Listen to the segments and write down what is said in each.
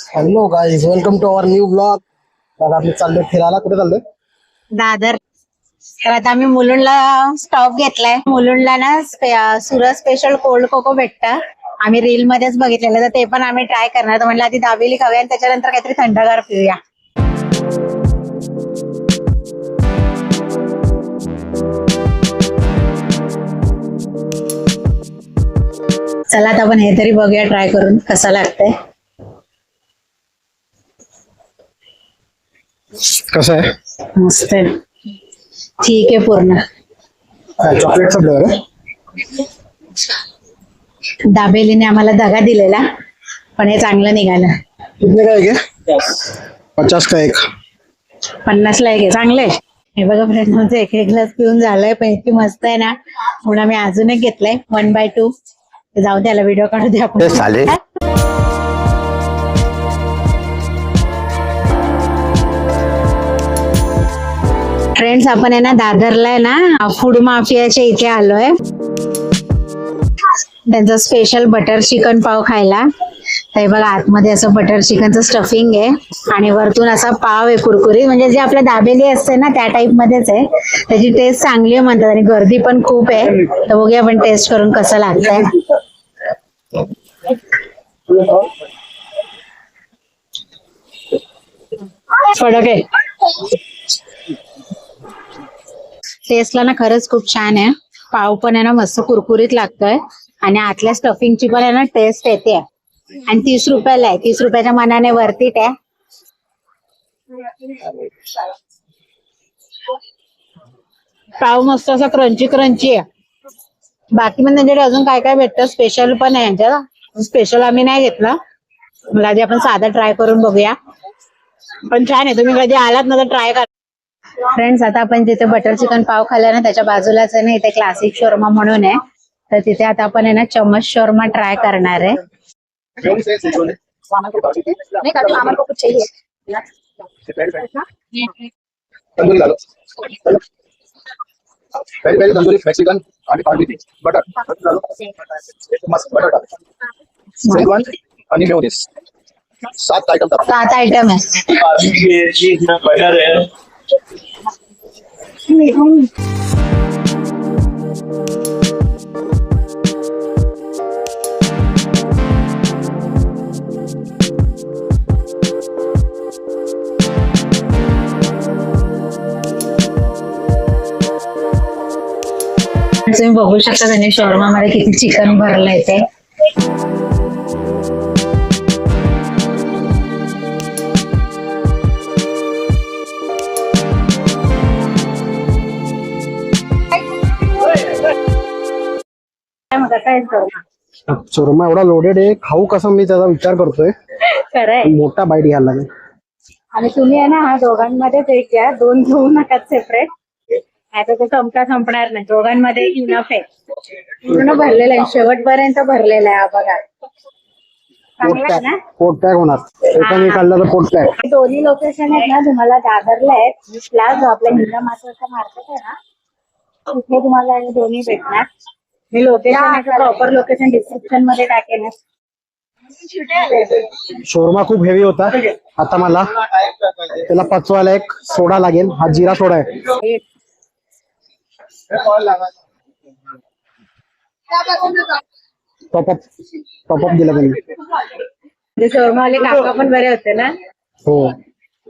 Hello guys, welcome to our new blog. तर आम्ही चाललोय फिरायला. कुठे चाललोय? दादर. तर आता आम्ही मुलुंडला स्टॉप घेतलाय. मुलुंडला ना सुरत स्पेशल कोल्ड कोको भेटतं. आम्ही रील मध्येच बघितलेलं, तर ते पण आम्ही ट्राय करणार. तर म्हटलं आधी दाबेली खाऊया आणि त्याच्यानंतर काहीतरी थंडगार पिऊया. चला आता आपण हे तरी बघूया ट्राय करून कसं लागतंय. कसं आहे? मस्त आहे, ठीक आहे. पूर्ण चॉकलेटचा फ्लेवर आहे. दाबेलीने आम्हाला दगा दिलेला, पण हे चांगलं निघालं. कितने का एक है? 50 का एक. 50 ला एक आहे. चांगलंय. हे बघा फ्रेंड, माझं एक ग्लास पिऊन झालंय, पण इतकी मस्त आहे ना, म्हणून आम्ही अजून एक घेतलंय 1/2. जाऊ द्याला व्हिडिओ काढू दे आपण. फ्रेंड्स, आपण आहे ना दादरला आहे ना फूड माफियाच्या इथे आलोय. त्यांचं स्पेशल बटर चिकन पाव खायला. तर बघा, आतमध्ये असं बटर चिकनचं स्टफिंग आहे आणि वरतून असा पाव आहे कुरकुरीत, म्हणजे जे आपल्या दाबेली असते ना त्या टाइप मध्येच आहे. त्याची टेस्ट चांगली आहे म्हणतात आणि गर्दी पण खूप आहे. तर बघूया आपण टेस्ट करून कसं लागतंय. कडक आहे. टेस्टला ना खरंच खूप छान आहे. पाव पण आहे ना मस्त कुरकुरीत लागतोय आणि आतल्या स्टफिंगची पण आहे ना टेस्ट येते. आणि 30 रुपयाला आहे. 30 रुपयाच्या मनाने वरतीट आहे. पाव मस्त असा क्रंची क्रंची आहे. बाकी पण त्यांच्याकडे अजून काय काय भेटतं, स्पेशल पण आहे यांच्यात. स्पेशल आम्ही नाही घेतला, मला आधी आपण साधा ट्राय करून बघूया. पण छान आहे, तुम्ही कधी आलात ना तर ट्राय करा. फ्रेंड्स, आता आपण जिथे बटर चिकन पाव खाल्ला ना त्याच्या बाजूलाच आहे ना इथे क्लासिक शोरमा म्हणून आहे. तर तिथे आता आपण आहे ना चम्मच शोरमा ट्राय करणार आहे. पहले तंदूरी मैक्सिकन बटर मस्त बटर आणि मेयोनीज 7 आइटम 7 आयटम आहे. तुम्ही बघू शकता त्यांनी शोरमा मध्ये किती चिकन भरलंय ते. शोरमा एवढा लोडेड आहे, खाऊ कसं मी त्याचा विचार करतोय. खरंय. मोठा बाईट घ्यायला लागेल. आणि तुम्ही आहे ना हा दोघांमध्येच एक घ्या, 2 घेऊ नका सेपरेट. आता तो चमचा संपणार नाही. दोघांमध्ये इनफ आहे. पूर्ण भरलेला आहे, शेवटपर्यंत भरलेला आहे. हा बघा, चांगला आहे ना. पोट पॅक होणार. एकाने खाल्लं तर पोट पॅक. दोन्ही लोकेशन आहेत ना तुम्हाला दादरला आहेत. प्लस जो आपल्या हिंदा मार्केटचा मार्केट आहे ना तिथे तुम्हाला हे दोन्ही भेटणार. मी लोकेशन प्रॉपर लोकेशन डिस्क्रिप्शन मध्ये टाकेन. शोरमा खूप हेवी होता. आता मला त्याला पचवायला एक सोडा लागेल. हा जिरा सोडा आहे. टॉपअप दिला त्यांनी. शोरमावाले काका पण बरे होते ना. हो,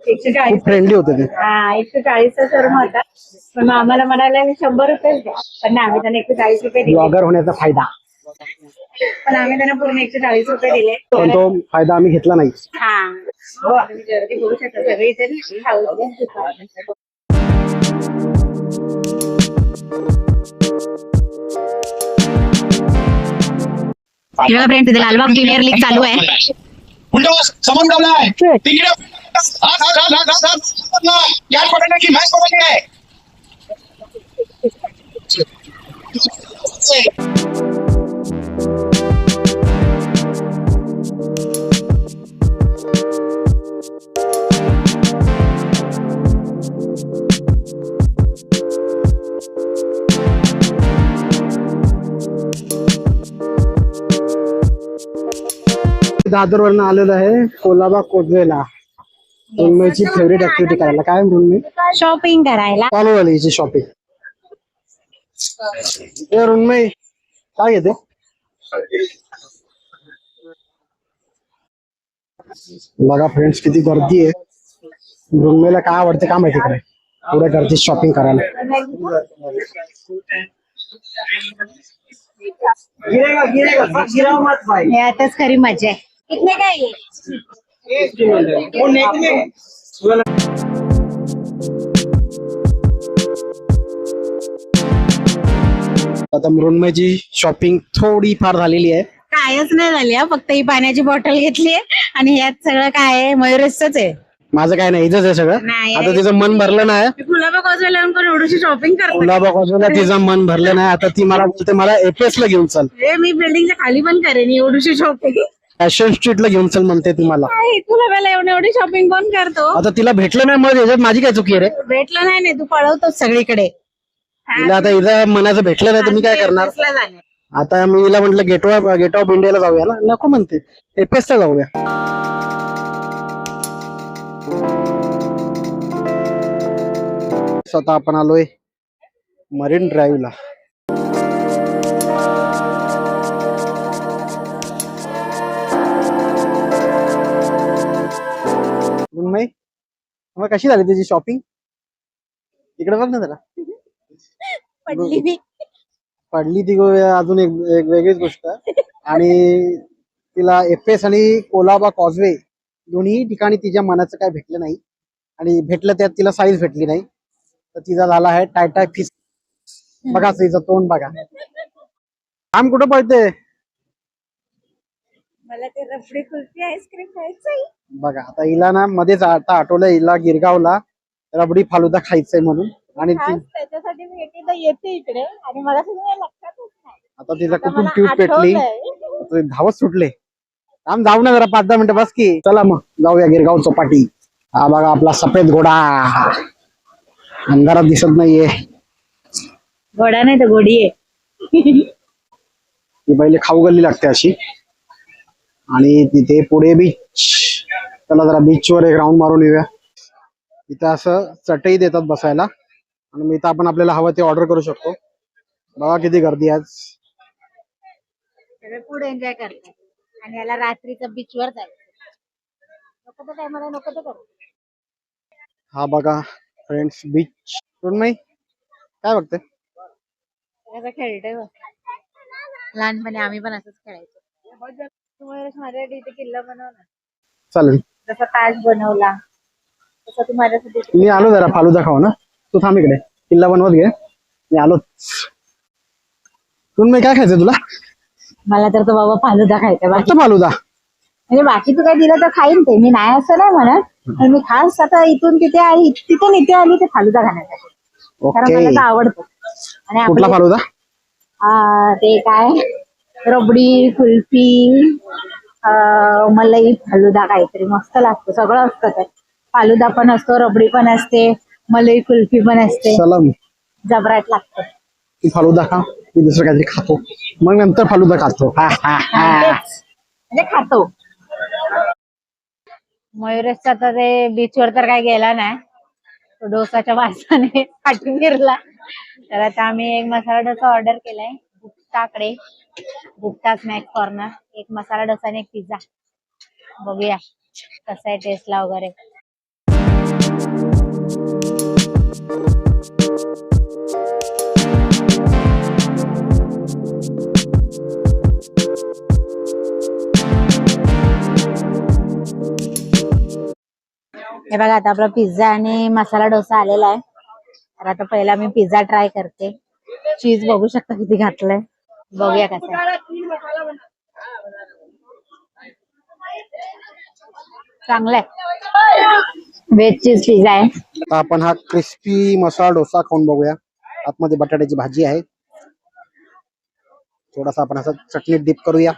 140 फ्रेंडली होते ते. 140चा शोरमा होता. पण मग आम्हाला म्हणाला 100 रुपये द्या, पण आम्ही त्यांना 140 रुपये दिले. ब्लॉगर होण्याचा फायदा. पण आम्ही त्यांना पूर्ण 140 रुपये दिले. पण तो फायदा आम्ही घेतला नाही. गर्दी बघू शकता सगळे इथे फ्रेंड. तिथे लालबाग ज्युनियर लीग चालू आहे. समन गावला आहे तिकडे. याद पकडण्याची मॅच पकडली आहे. दादरवरनं आलेलो आहे कोलाबा कोजवेला मृण्मयीची फेवरेट ऍक्टिव्हिटी करायला. काय मृण्मयी? शॉपिंग करायला. चालू झाली हिची शॉपिंग. मृण्मयी काय घेते? बघा फ्रेंड्स किती गर्दी आहे. मृण्मयीला काय आवडते काय माहिती इकडे पुढे गर्दी शॉपिंग करायला. यातच खरी मजा आहे. कितने काय आता मृण्मयीची शॉपिंग थोडी फार झालेली आहे. कायच नाही झाली हा. फक्त ही पाण्याची बॉटल घेतली आणि ह्यात सगळं काय आहे मयुरेशच आहे. माझं काय नाही इथंच आहे सगळं. नाही. आता तिचं मन भरलं नाही. गुलाबा कॉजवेला कोण एवढीशी शॉपिंग करतो? कोलाबा कोजवेला तिचं मन भरलं नाही. आता ती मला बोलते मला एपीएस ला घेऊन चल. मी बिल्डिंगच्या खाली पण करेन एवढीशी शॉपिंग. फॅशन स्ट्रीटला घेऊन चल म्हणते ती मला. गुलाबाला एवढी शॉपिंग कोण करतो? आता तिला भेटलं नाही मग याच्यात माझी काय चुकी आहे रे? भेटलं नाही तू पळवतोस सगळीकडे. तिला आता इथं मनाचं भेटलं नाही तर मी काय करणार? आता मी हिला म्हटलं गेट ऑफ इंडियाला जाऊया ना. नको म्हणते एपीएस ला जाऊया. आता आपण आलोय मरीन ड्राईव्हला. मृण्मयी मग कशी झाली तुझी शॉपिंग? इकडे बघ ना जरा. पडली मी. पडली ती अजून एक वेगळीच गोष्ट. आणि तिला एफएस आणि कोलाबा कॉजवे दोन्ही ठिकाणी तिच्या मनाचं काय भेटलं नाही. आणि भेटलं त्यात तिला साईज भेटली नाही. तर तिचा झाला आहे टाय फिस. बघा तिचं तोंड बघा. आम कुठं पळते? मला ते रबडी कुल्फी आईस्क्रीम खायचंय. बघा आता हिला ना मध्येच आता आठवलं हिला गिरगावला रबडी फालुदा खायचंय म्हणून. आणि त्याच्यासाठी मी एकदा येते इकडे आणि मला सगळं लक्षातच नाही. आता तिला कुठून ट्यूब पेटली धावत सुटले. आम जाऊ ना जरा 5-10 मिनिटं बस की. चला मग जाऊया गिरगाव चौपाटी. हा बघा आपला सफेद घोडा अंधारात दिसत नाहीये. घोडा नाही तर घोडी आहे. ही पहिले खाऊ गल्ली लागते अशी. आणि तिथे पुढे बीच. चला जरा बीच वर एक राऊंड मारून येऊया. इथे असं चटई देतात बसायला आणि मी इथं आपण आपल्याला हवं ते ऑर्डर करू शकतो. बघा किती गर्दी आज. सगळे फूड एन्जॉय करतात आणि याला रात्रीचं बीच वर जायचं. नको तर टायमाला नको तर करू. हा बघा फ्रेंड्स बीच. मृण्मयी काय बघते? खेळतोय. लहानपणी आम्ही पण असंच खेळायचो. माझ्यासाठी इथे किल्ला बनव ना. चालेल. जसा ताज बनवला तसं तू माझ्यासाठी. मी आलो जरा फालुदा खाऊ ना. तू थांब इकडे किल्ला बनवत घे. मी आलो. मृण्मयी काय खायचं तुला? मला तर तो बाबा फालुदा खायचा. फक्त फालुदा? म्हणजे बाकी तू काय दिलं तर खाईन ते. मी नाही असं नाही म्हणत. पण मी खास आता इथून तिथे आली तिथून इथे आली ते फालुदा खाण्यासाठी. कारण मला तर आवडतो. आणि कुठला फालुदा? ते काय रबडी कुल्फी मलाई फालुदा काहीतरी मस्त लागतो. सगळं असतं त्यात. फालुदा पण असतो रबडी पण असते मलाई कुल्फी पण असते. सलाम जबराट लागतं. तू फालुदा खा मी दुसरं काहीतरी खातो मग नंतर फालुदा खातो. म्हणजे खातो. मयुरेशचा तर ते बीचवर तर काय गेला नाही. तो डोसाच्या वासाने फाटून गिरला. तर आता आम्ही एक मसाला डोसा ऑर्डर केलाय गुप्ताकडे. Gupta snack corner. एक मसाला डोसा आणि एक पिझ्झा. बघूया कसा आहे टेस्टला वगैरे. हे बघा आता आपला पिझ्झा आणि मसाला डोसा आलेला आहे. तर आता पहिला मी पिझ्झा ट्राय करते. चीज बघू शकता किती घातलंय. बघूया कसं आहे. चांगलंय. व्हेज चीज पिझ्झा आहे. आता आपण हा क्रिस्पी मसाला डोसा खाऊन बघूया. आतमध्ये बटाट्याची भाजी आहे. थोडासा आपण असं चटणीत डिप करूया.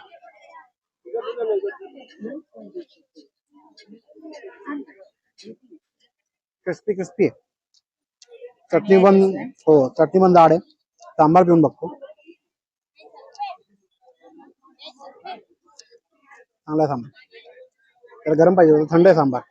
क्रिस्पी क्रिस्पी आहे. चटणी पण हो चटणी पण जाड आहे. सांबार पिऊन बघतो. चांगला सांबार. तर गरम पाहिजे होतं, थंड आहे सांबार.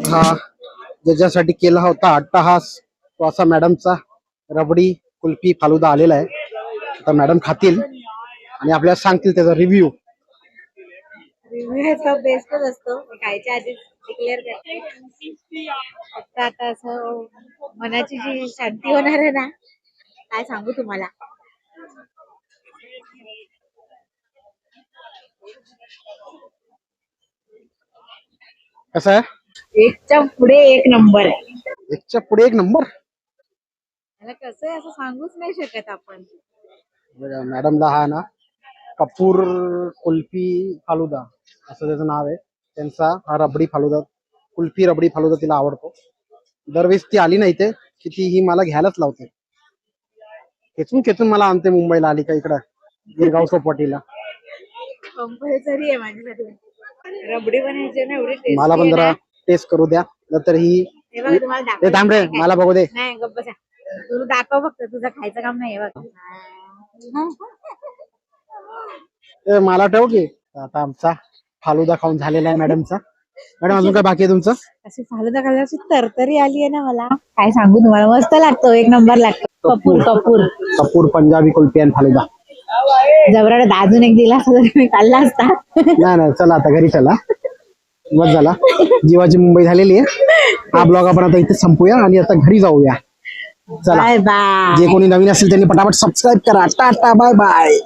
हा ज्याच्यासाठी केला होता अट्टहास तो असा मॅडमचा रबडी कुल्फी फालुदा आलेला आहे. आता मॅडम खातील आणि आपल्याला सांगतील त्याचा रिव्ह्यू. रिव्ह्यू बेस्टच असतो, खायच्या आधीच डिक्लेअर करते. फक्त आता असं मनाची जी शांती होणार आहे ना, काय सांगू तुम्हाला. कसं आहे? एकच्या पुढे एक नंबर आहे. एकच्या पुढे एक नंबर. त्याला कसं आहे असं सांगूच नाही शकत आपण. मॅडमला हा ना कपूर कुल्फी फालुदा असं त्याचं नाव आहे. त्यांचा हा रबडी फालुदा, कुल्फी रबडी फालुदा तिला आवडतो. दरवेळेस ती आली नाही ते की ती ही मला घ्यायलाच लावते. खेचून खेचून मला आणते मुंबईला आली का इकडं गिरगाव चौपाटीला. कंपल्सरी आहे माझ्यासाठी. रबडी बनायची ना एवढी टेस्टी मला पण जरा टेस्ट करू द्या, नंतर ही हे बघ तुम्हाला ते थांब रे मला बघू दे. नाही गप्प बसा. तू दाखव फक्त, तुझं खायचं काम नाही बघ. ते मला ठेव की. आता आमचा फालुदा खाऊन झालेला आहे मॅडमचा. मॅडम अजून काय बाकी आहे तुमचं? अशी फालुदा खाल्ल्याची तरतरी आली आहे ना मला, काय सांगू तुम्हाला. मस्त लागतो, एक नंबर लागतो. कपूर कपूर कपूर पंजाबी कुल्फी आणि फालुदा. जबराने अजून एक दिला असता तरी मी खाल्ला असता. नाही चला आता घरी चला, बस झाला. जीवाची मुंबई झालेली आहे. हा ब्लॉग आपण आता इथे संपूया आणि आता घरी जाऊया. चला, बाय बाय. जे कोणी नवीन असेल त्यांनी पटापट सबस्क्राईब करा. Tata bye bye.